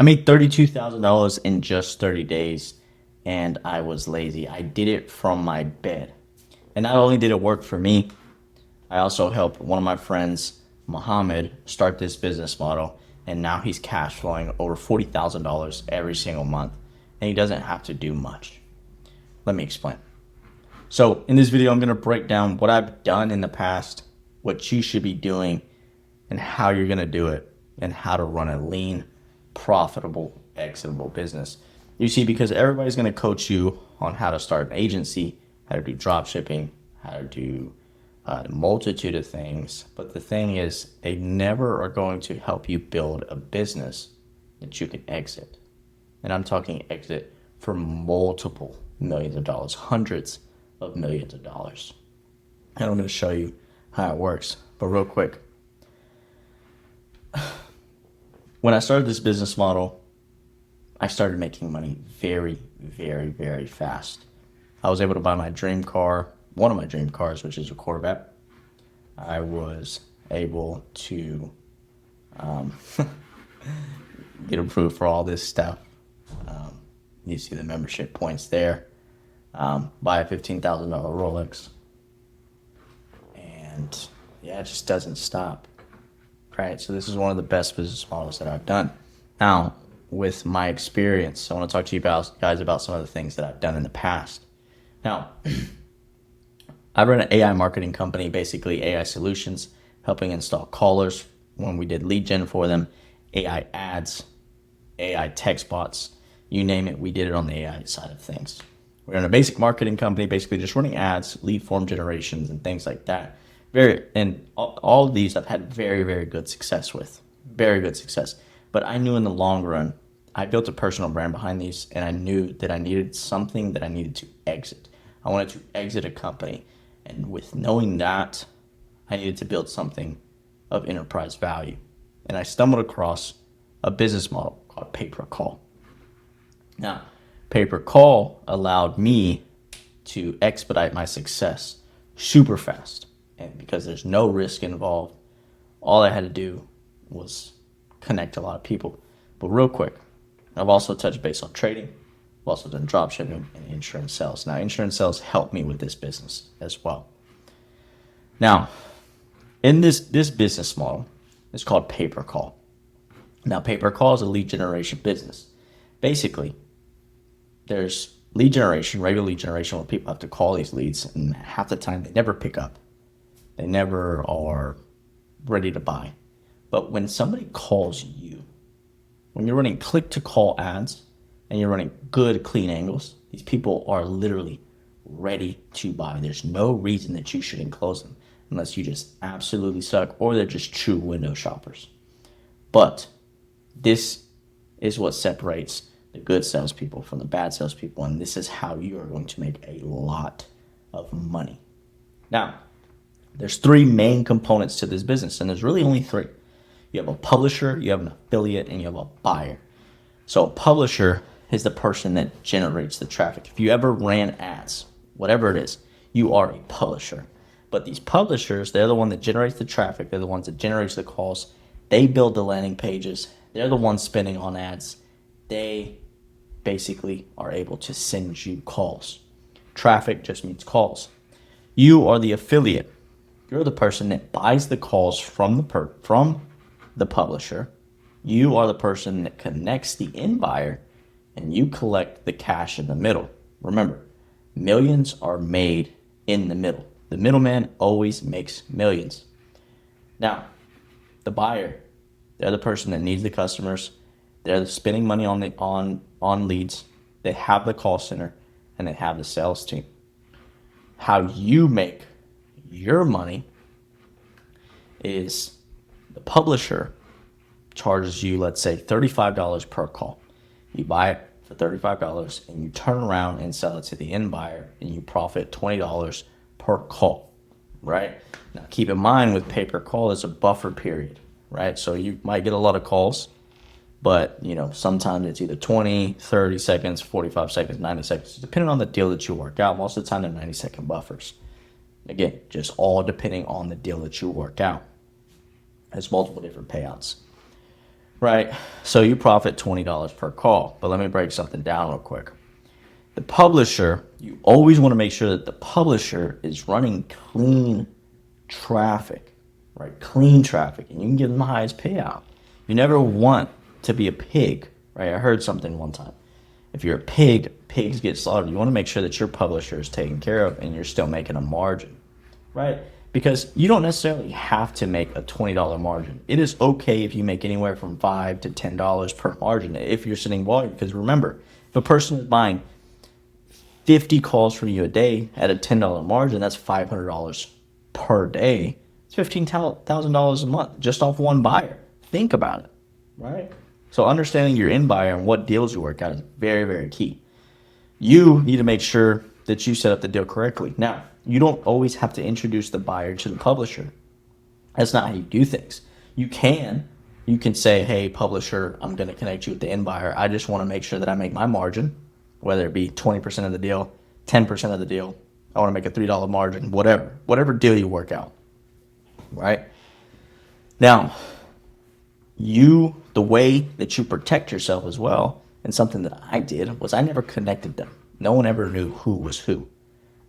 I made $32,000 in just 30 days, and I was lazy. I did it from my bed. And not only did it work for me, I also helped one of my friends, Mohammed, start this business model, and now he's cash flowing over $40,000 every single month, and he doesn't have to do much. Let me explain. So, in this video, I'm going to break down what I've done in the past, what you should be doing, and how you're going to do it, and how to run a lean, profitable, exitable business. You see, because everybody's going to coach you on how to start an agency, how to do drop shipping, how to do a multitude of things. But the thing is, they never are going to help you build a business that you can exit. And I'm talking exit for multiple millions of dollars, hundreds of millions of dollars. And I'm going to show you how it works. But real quick, when I started this business model, I started making money very, very, very fast. I was able to buy my dream car, one of my dream cars, which is a Corvette. I was able to get approved for all this stuff. You see the membership points there. Buy a $15,000 Rolex. And yeah, it just doesn't stop. Right? So this is one of the best business models that I've done. Now, with my experience, I want to talk to you guys about some of the things that I've done in the past. Now, I run an AI marketing company, basically AI solutions, helping install callers when we did lead gen for them, AI ads, AI text bots, you name it, we did it on the AI side of things. We're in a basic marketing company, basically just running ads, lead form generations, and things like that. All of these I've had very, very good success with. Very good success. But I knew in the long run, I built a personal brand behind these, and I knew that I needed something that I needed to exit. I wanted to exit a company. And with knowing that, I needed to build something of enterprise value. And I stumbled across a business model called pay-per-call. Now, pay-per-call allowed me to expedite my success super fast. And because there's no risk involved, all I had to do was connect a lot of people. But real quick, I've also touched base on trading. I've also done drop shipping and insurance sales. Now, insurance sales help me with this business as well. Now, in this business model, it's called pay-per-call. Now, pay-per-call is a lead generation business. Basically, there's lead generation, regular lead generation, where people have to call these leads, and half the time they never pick up. They never are ready to buy. But when somebody calls you, when you're running click-to-call ads and you're running good, clean angles, these people are literally ready to buy. There's no reason that you shouldn't close them unless you just absolutely suck or they're just true window shoppers. But this is what separates the good salespeople from the bad salespeople, and this is how you are going to make a lot of money. Now, there's three main components to this business, and there's really only three. You have a publisher, you have an affiliate, and you have a buyer. So a publisher is the person that generates the traffic. If you ever ran ads, whatever it is, you are a publisher. But these publishers, they're the one that generates the traffic. They're the ones that generates the calls. They build the landing pages. They're the ones spending on ads. They basically are able to send you calls. Traffic just means calls. You are the affiliate. You're the person that buys the calls from the publisher. You are the person that connects the end buyer, and you collect the cash in the middle. Remember, millions are made in the middle. The middleman always makes millions. Now, the buyer, they're the person that needs the customers. They're spending money on leads. They have the call center, and they have the sales team. How you make your money is the publisher charges you, let's say, $35 per call. You buy it for $35 and you turn around and sell it to the end buyer and you profit $20 per call, right? Now, keep in mind with pay-per-call, there's a buffer period, right? So you might get a lot of calls, but sometimes it's either 20, 30 seconds, 45 seconds, 90 seconds, depending on the deal that you work out. Most of the time, they're 90-second buffers. Again, just all depending on the deal that you work out. There's multiple different payouts. right? So you profit $20 per call. But let me break something down real quick. The publisher, you always want to make sure that the publisher is running clean traffic, right? Clean traffic, and you can give them the highest payout. You never want to be a pig, right? I heard something one time. If you're a pig, pigs get slaughtered. You want to make sure that your publisher is taken care of and you're still making a margin, right? Because you don't necessarily have to make a $20 margin. It is okay if you make anywhere from $5 to $10 per margin if you're sitting volume. Because remember, if a person is buying 50 calls from you a day at a $10 margin, that's $500 per day. It's $15,000 a month just off one buyer. Think about it, right? So understanding your end buyer and what deals you work out is very, very key. You need to make sure that you set up the deal correctly. Now, you don't always have to introduce the buyer to the publisher. That's not how you do things. You can say, hey, publisher, I'm going to connect you with the end buyer. I just want to make sure that I make my margin, whether it be 20% of the deal, 10% of the deal. I want to make a $3 margin, whatever deal you work out, right? Now, the way that you protect yourself as well, and something that I did, was I never connected them. No one ever knew who was who,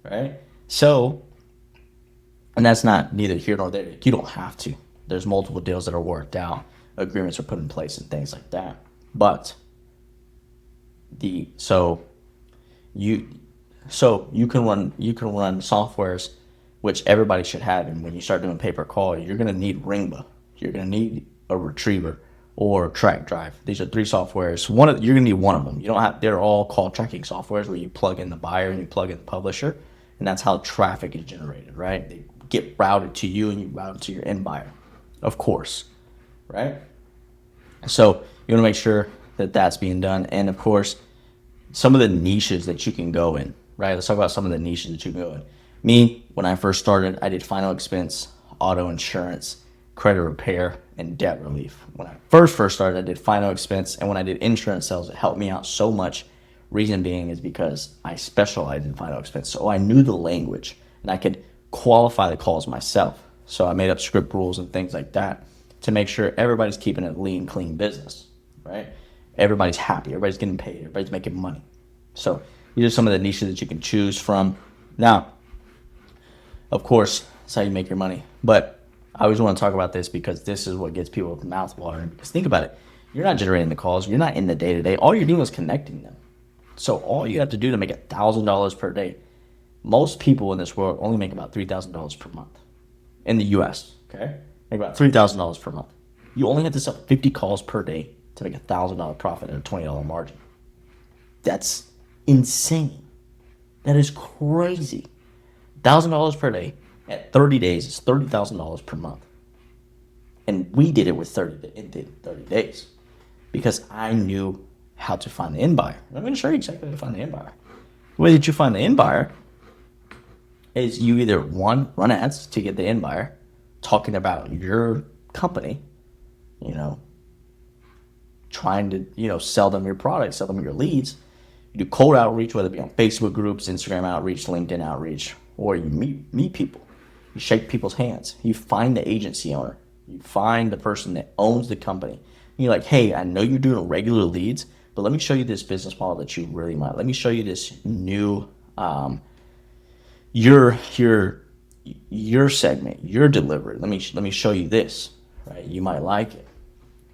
right? So, and that's not neither here nor there. You don't have to. There's multiple deals that are worked out, agreements are put in place, and things like that. But you can run softwares which everybody should have, and when you start doing pay per call, you're going to need Ringba, you're going to need a Retriever or Track Drive. These are 3 softwares. You're going to need one of them. You don't have. They're all call tracking softwares where you plug in the buyer and you plug in the publisher, and that's how traffic is generated, right? They get routed to you and you route it to your end buyer, of course, right? So you want to make sure that that's being done, and of course, some of the niches that you can go in, right? Let's talk about some of the niches that you can go in. Me, when I first started, I did final expense, auto insurance, credit repair, and debt relief. When I first started, I did final expense, and when I did insurance sales, it helped me out so much. Reason being is because I specialized in final expense, so I knew the language, and I could qualify the calls myself. So I made up script rules and things like that to make sure everybody's keeping a lean, clean business, right? Everybody's happy, everybody's getting paid, everybody's making money. So these are some of the niches that you can choose from. Now, of course, that's how you make your money. But I always want to talk about this because this is what gets people with mouth watering. Because think about it. You're not generating the calls. You're not in the day-to-day. All you're doing is connecting them. So all you have to do to make $1,000 per day, most people in this world only make about $3,000 per month in the U.S., okay? Make about $3,000 per month. You only have to sell 50 calls per day to make $1,000 profit and a $20 margin. That's insane. That is crazy. $1,000 per day at 30 days is $30,000 per month. And we did it with 30 days because I knew how to find the end buyer. I'm going to show you exactly how to find the end buyer. The way that you find the end buyer is you either, one, run ads to get the end buyer, talking about your company, trying to, sell them your product, sell them your leads. You do cold outreach, whether it be on Facebook groups, Instagram outreach, LinkedIn outreach, or you meet people. You shake people's hands. You find the agency owner. You find the person that owns the company. And you're like, hey, I know you're doing regular leads, but let me show you this business model that you really like. Let me show you this new, your segment, your delivery. Let me show you this, right? You might like it.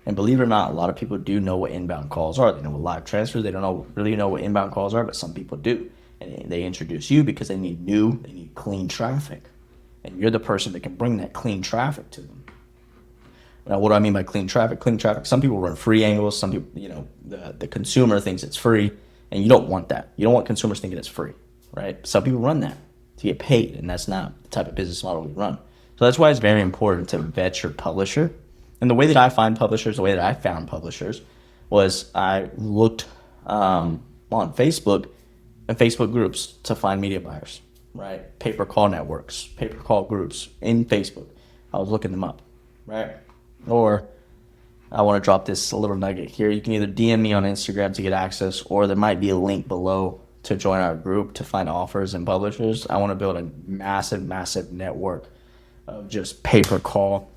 And believe it or not, a lot of people do know what inbound calls are. They know what live transfers. They don't really know what inbound calls are, but some people do. And they introduce you because they need clean traffic. And you're the person that can bring that clean traffic to them. Now, what do I mean by clean traffic? Clean traffic, some people run free angles. Some people, the consumer thinks it's free, and you don't want that. You don't want consumers thinking it's free, right? Some people run that to get paid, and that's not the type of business model we run. So that's why it's very important to vet your publisher. And the way that I found publishers was I looked on Facebook and Facebook groups to find media buyers, right? Pay-per-call networks, pay-per-call groups in Facebook. I was looking them up, right? Or I want to drop this little nugget here. You can either DM me on Instagram to get access, or there might be a link below to join our group to find offers and publishers. I want to build a massive network of just pay-per-call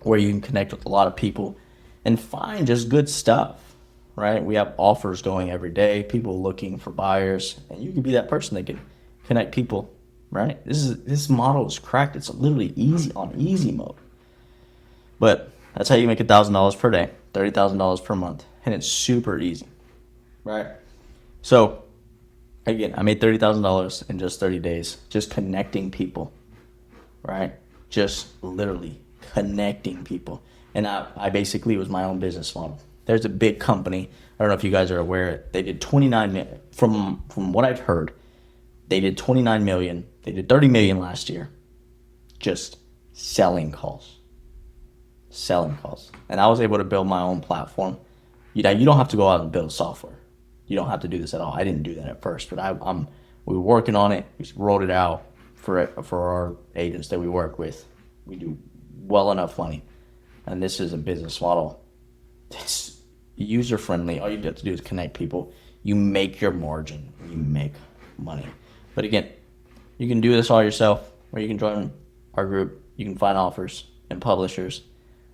where you can connect with a lot of people and find just good stuff, right? We have offers going every day, people looking for buyers, and you can be that person that can connect people, right? This model is cracked. It's literally easy on easy mode. But that's how you make $1,000 per day, $30,000 per month, and it's super easy, right? So again, I made $30,000 in just 30 days, just connecting people, right? Just literally connecting people. And I basically was my own business model. There's a big company. I don't know if you guys are aware. They did 29 million. From what I've heard, they did 29 million. They did 30 million last year, just selling calls. And I was able to build my own platform. You don't have to go out and build software. You don't have to do this at all. I didn't do that at first, but we were working on it. We rolled it out for our agents that we work with. We do well enough money, and this is a business model. It's user friendly. All you have to do is connect people. You make your margin. You make money. But again, you can do this all yourself, or you can join our group. You can find offers and publishers,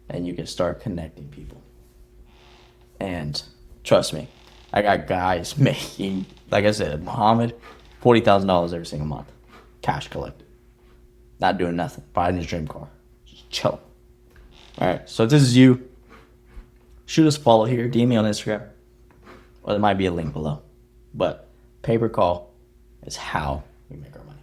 and you can start connecting people. And trust me, I got guys making, like I said, Muhammad, $40,000 every single month, cash collected, not doing nothing, buying his dream car, just chill. All right, so if this is you, shoot us a follow here, DM me on Instagram, or there might be a link below. But pay per call is how we make our money.